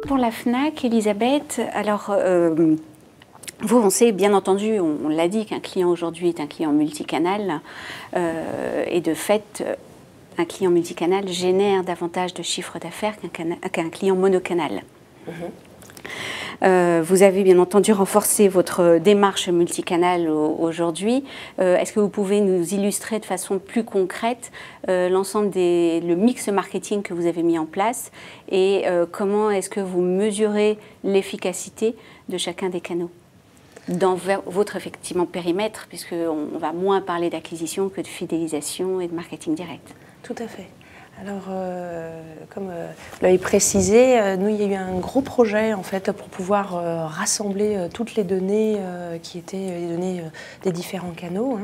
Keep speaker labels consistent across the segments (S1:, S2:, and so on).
S1: Pour la FNAC, Elisabeth, alors vous, on sait bien entendu, on l'a dit, qu'un client aujourd'hui est un client multicanal et de fait, un client multicanal génère davantage de chiffre d'affaires qu'un client monocanal. Vous avez bien entendu renforcé votre démarche multicanal aujourd'hui. Est-ce que vous pouvez nous illustrer de façon plus concrète le mix marketing que vous avez mis en place et comment est-ce que vous mesurez l'efficacité de chacun des canaux dans votre effectivement périmètre, puisqu'on va moins parler d'acquisition que de fidélisation et de marketing direct?
S2: Tout à fait. Alors, comme vous l'avez précisé, nous, il y a eu un gros projet en fait pour pouvoir rassembler toutes les données qui étaient les données des différents canaux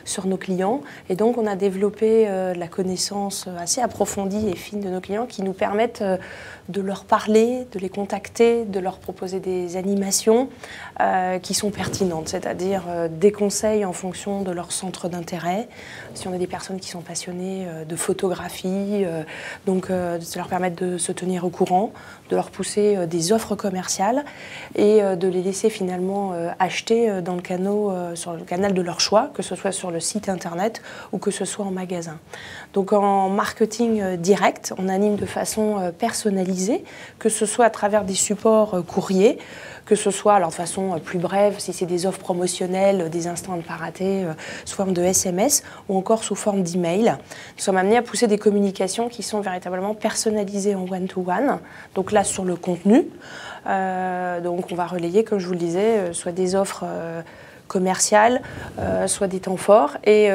S2: sur nos clients. Et donc, on a développé la connaissance assez approfondie et fine de nos clients qui nous permettent de leur parler, de les contacter, de leur proposer des animations qui sont pertinentes, c'est-à-dire des conseils en fonction de leur centre d'intérêt. Si on a des personnes qui sont passionnées de photographie, donc ça leur permettre de se tenir au courant, de leur pousser des offres commerciales et de les laisser finalement acheter dans sur le canal de leur choix, que ce soit sur le site internet ou que ce soit en magasin. Donc en marketing direct, on anime de façon personnalisée, que ce soit à travers des supports courriers, que ce soit alors de façon plus brève, si c'est des offres promotionnelles, des instants à ne pas rater, sous forme de SMS ou encore sous forme d'email. Nous sommes amenés à pousser des communications qui sont véritablement personnalisées en one-to-one. Donc là, sur le contenu, donc on va relayer, comme je vous le disais, soit des offres commerciales, soit des temps forts. Et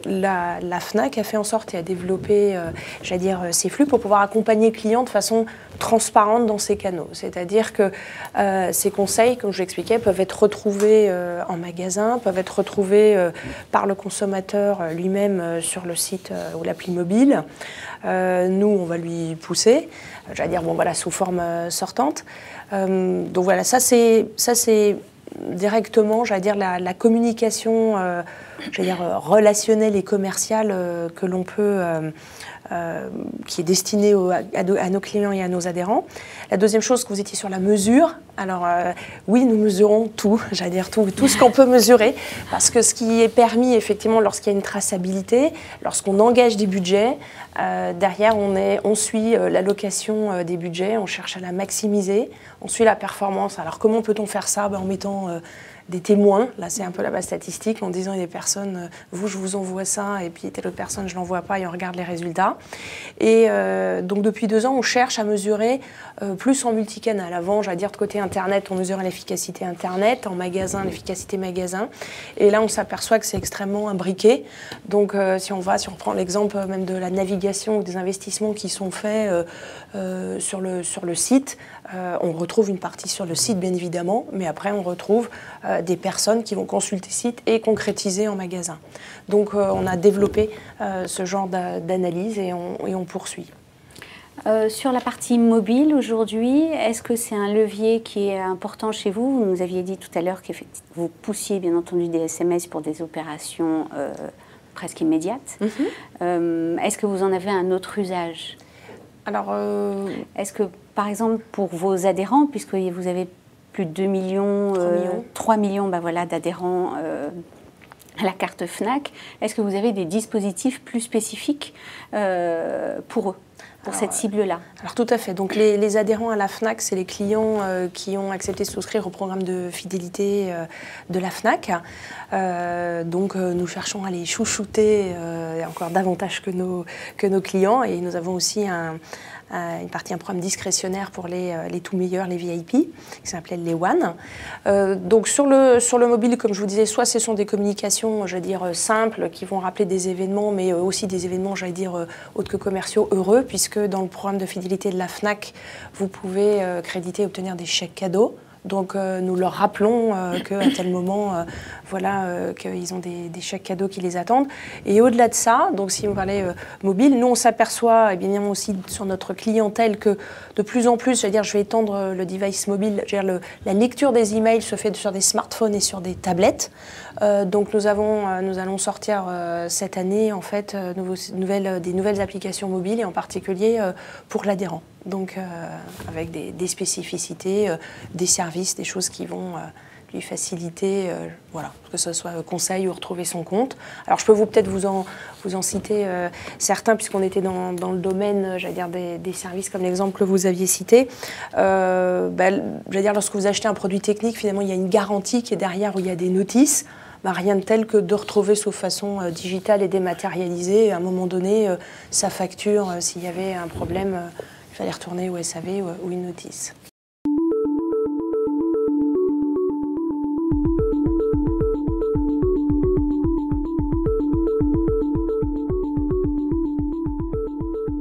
S2: la FNAC a fait en sorte et a développé, j'allais dire, ses flux pour pouvoir accompagner le client de façon transparente dans ces canaux. C'est-à-dire que ces conseils, comme je l'expliquais, peuvent être retrouvés en magasin, peuvent être retrouvés par le consommateur lui-même sur le site ou l'appli mobile. Nous, on va lui pousser, j'allais dire, bon voilà, sous forme sortante. Donc voilà, ça c'est directement, j'allais dire, la communication, j'allais dire, relationnelle et commerciale que l'on peut, qui est destinée à nos clients et à nos adhérents. La deuxième chose, que vous étiez sur la mesure. Alors oui, nous mesurons tout, j'allais dire tout ce qu'on peut mesurer, parce que ce qui est permis effectivement lorsqu'il y a une traçabilité, lorsqu'on engage des budgets, derrière on suit l'allocation des budgets, on cherche à la maximiser, on suit la performance. Alors comment peut-on faire ça? En mettant des témoins, là c'est un peu la base statistique, en disant il y a des personnes, vous je vous envoie ça, et puis telle autre personne je l'envoie pas, et on regarde les résultats. Et donc depuis 2 ans, on cherche à mesurer plus en multicanal. Avant, j'allais dire de côté Internet, on mesurait l'efficacité Internet, en magasin, l'efficacité magasin. Et là, on s'aperçoit que c'est extrêmement imbriqué. Donc si on reprend l'exemple même de la navigation ou des investissements qui sont faits sur le site, on retrouve une partie sur le site, bien évidemment, mais après, on retrouve des personnes qui vont consulter le site et concrétiser en magasin. Donc, on a développé ce genre d'analyse et on poursuit.
S1: Sur la partie mobile aujourd'hui, est-ce que c'est un levier qui est important chez vous? Vous nous aviez dit tout à l'heure que vous poussiez bien entendu des SMS pour des opérations presque immédiates. Est-ce que vous en avez un autre usage?
S2: Alors,
S1: est-ce que, par exemple, pour vos adhérents, puisque vous avez plus de 2 millions, 3 millions voilà, d'adhérents à la carte FNAC, est-ce que vous avez des dispositifs plus spécifiques pour eux, pour cette cible-là?
S2: Alors tout à fait. Donc les adhérents à la FNAC, c'est les clients qui ont accepté de souscrire au programme de fidélité de la FNAC. Donc nous cherchons à les chouchouter encore davantage que nos clients. Et nous avons aussi un programme discrétionnaire pour les tout meilleurs, les VIP, qui s'appelait les One. Donc sur le mobile, comme je vous disais, soit ce sont des communications, je veux dire, simples, qui vont rappeler des événements, mais aussi des événements, j'allais dire, autres que commerciaux, heureux, puisque dans le programme de fidélité de la FNAC, vous pouvez créditer et obtenir des chèques cadeaux. Donc nous leur rappelons qu'à tel moment, voilà, qu'ils ont des chèques cadeaux qui les attendent. Et au-delà de ça, donc si on parlait mobile, nous on s'aperçoit, et bien évidemment aussi sur notre clientèle, que de plus en plus, je vais étendre le device mobile, la lecture des emails se fait sur des smartphones et sur des tablettes. Donc nous allons sortir cette année en fait des nouvelles applications mobiles, et en particulier pour l'adhérent. Donc avec des spécificités, des services, des choses qui vont lui faciliter, voilà, que ce soit conseil ou retrouver son compte. Alors je peux peut-être vous en citer certains, puisqu'on était dans le domaine, j'allais dire, des services comme l'exemple que vous aviez cité. J'allais dire, lorsque vous achetez un produit technique, finalement, il y a une garantie qui est derrière, où il y a des notices. Rien de tel que de retrouver sous façon digitale et dématérialisée, à un moment donné, sa facture, s'il y avait un problème, il fallait retourner au SAV ou une notice.